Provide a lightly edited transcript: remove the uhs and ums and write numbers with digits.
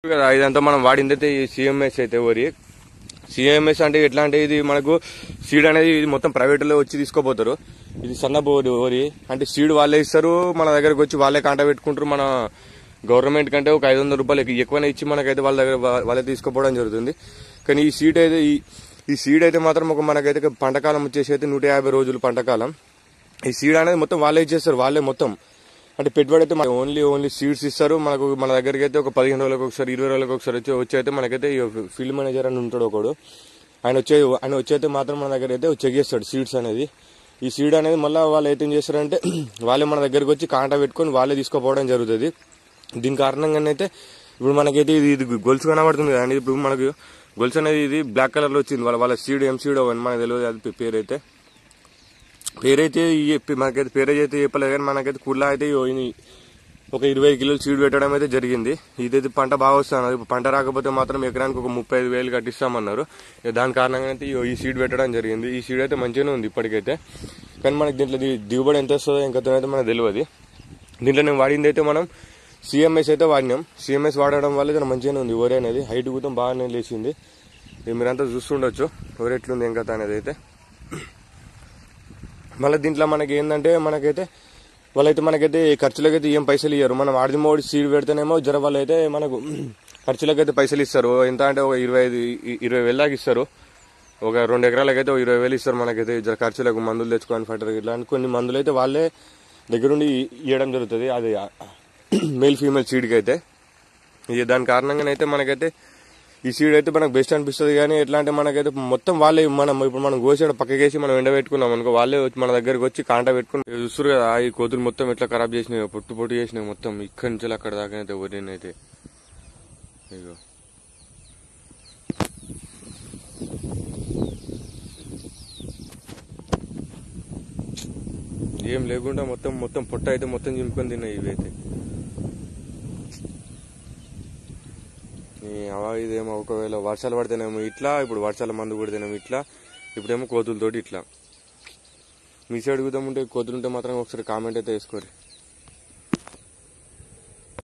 కదా ఇదంతా మనం వాడింది అయితే ఈ సిఎంఎస్ అయితే వరి. సిఎంఎస్ అంటే ఎట్లా అంటే ఇది మనకు సీడ్ అనేది ఇది మొత్తం ప్రైవేట్లో వచ్చి తీసుకోపోతారు. ఇది సన్న వరి అంటే సీడ్ వాళ్ళే ఇస్తారు, మన దగ్గరకు వచ్చి వాళ్ళే కాంటా పెట్టుకుంటారు. మన గవర్నమెంట్ కంటే ఒక 500 రూపాయలు ఎక్కువనే ఇచ్చి మనకైతే వాళ్ళ దగ్గర వాళ్ళే తీసుకోపోవడం జరుగుతుంది. కానీ ఈ సీడ్ అయితే ఈ సీడ్ అయితే మాత్రం ఒక మనకైతే పంటకాలం వచ్చేసి అయితే 150 రోజులు పంటకాలం. ఈ సీడ్ అనేది మొత్తం వాళ్ళే ఇచ్చేస్తారు, వాళ్ళే మొత్తం అంటే పెట్టుబడి అయితే ఓన్లీ సీడ్స్ ఇస్తారు. మన దగ్గరికి అయితే ఒక 15 రోజులకు ఒకసారి 20 రోజులకు ఒకసారి వచ్చి అయితే మనకైతే ఫీల్డ్ మేనేజర్ అని ఉంటాడు ఒకడు, ఆయన వచ్చి అయితే మాత్రం మన దగ్గర అయితే చెక్ చేస్తాడు సీడ్స్ అనేది. ఈ సీడ్ అనేది మళ్ళీ వాళ్ళు అయితే ఏం చేస్తారంటే వాళ్ళే మన దగ్గరకు వచ్చి కాంటా పెట్టుకొని వాళ్ళే తీసుకోపోవడం జరుగుతుంది. దీని కారణంగానైతే ఇప్పుడు మనకైతే ఇది గొలుసు కనబడుతుంది కదండి. ఇప్పుడు మనకు గొలుసు అనేది ఇది బ్లాక్ కలర్ లో వచ్చింది. వాళ్ళ సీడ్ ఏం సీడ్ అని మనకు తెలియదు. అది పేరైతే మనకైతే పేరైతే చెప్పలేదు, కానీ మనకైతే కుళ్ళ అయితే ఒక 20 కిలోలు సీడ్ పెట్టడం అయితే జరిగింది. ఇదైతే పంట బాగా వస్తున్నది. పంట రాకపోతే మాత్రం ఎకరానికి ఒక 35,000 కట్టిస్తామన్నారు. దాని కారణంగా అయితే ఈ సీడ్ పెట్టడం జరిగింది. ఈ సీడ్ అయితే మంచిగానే ఉంది ఇప్పటికైతే, కానీ మనకి దీంట్లో దిగుబడి ఎంత వస్తుందో ఇంకా అయితే మనకు తెలియదు. దీంట్లో నేను వాడింది అయితే మనం సిఎంఎస్ అయితే వాడినాం. సిఎంఎస్ వాడడం వల్ల ఇది మంచిగానే ఉంది. వరి అనేది హైట్ కూడా బాగానే లేచింది. మీరంతా చూస్తుండొచ్చు వరి ఎట్లుంది ఏం కథ అనేది అయితే. మళ్ళీ దీంట్లో మనకి ఏంటంటే మనకైతే ఖర్చులకైతే ఏం పైసలు ఇయ్యరు. మనం ఆడిమోడి సీడ్ పెడితేనేమో వాళ్ళు అయితే మనకు ఖర్చులకైతే పైసలు ఇస్తారు. ఎంత అంటే ఒక 20,000 దాకా ఇస్తారు. ఒక 2 ఎకరాలకైతే 20,000 ఇస్తారు మనకైతే ఖర్చులకు. మందులు తెచ్చుకోని ఫటర్ ఇట్లా కొన్ని మందులు అయితే వాళ్ళే దగ్గరుండి ఇవ్వడం జరుగుతుంది. అది మేల్ ఫీమేల్ సీడ్కి అయితే దాని కారణంగానైతే మనకైతే ఈ సీడ్ అయితే మనకు బెస్ట్ అనిపిస్తుంది. కానీ ఎట్లా అంటే మనకైతే మొత్తం వాళ్ళే ఇప్పుడు మనం గోసేడ పక్కకేసి మనం ఎండబెట్టుకున్నాం అనుకో, వాళ్ళే మన దగ్గరకు వచ్చి కాంటా పెట్టుకుని చూస్తారు కదా. ఈ కోతులు మొత్తం ఎట్లా ఖరాబ్ చేసినాయి, పొట్టు చేసినాయి మొత్తం ఇక్కడి నుంచి అక్కడ దాకా అయితే వరినైతే. ఇగో ఏం లేకుండా మొత్తం పొట్ట అయితే మొత్తం చింపుకొని తిన్నాయి ఇవైతే. ఇదేమో ఒకవేళ వర్షాలు పడితేనేమో ఇట్లా, ఇప్పుడు వర్షాల మందు పడితేనేమో ఇట్లా, ఇప్పుడేమో కోతులతోటి ఇట్లా. మీ సైడ్ కూడా ఉంటే కోతులుంటే మాత్రం ఒకసారి కామెంట్ అయితే వేసుకోరు.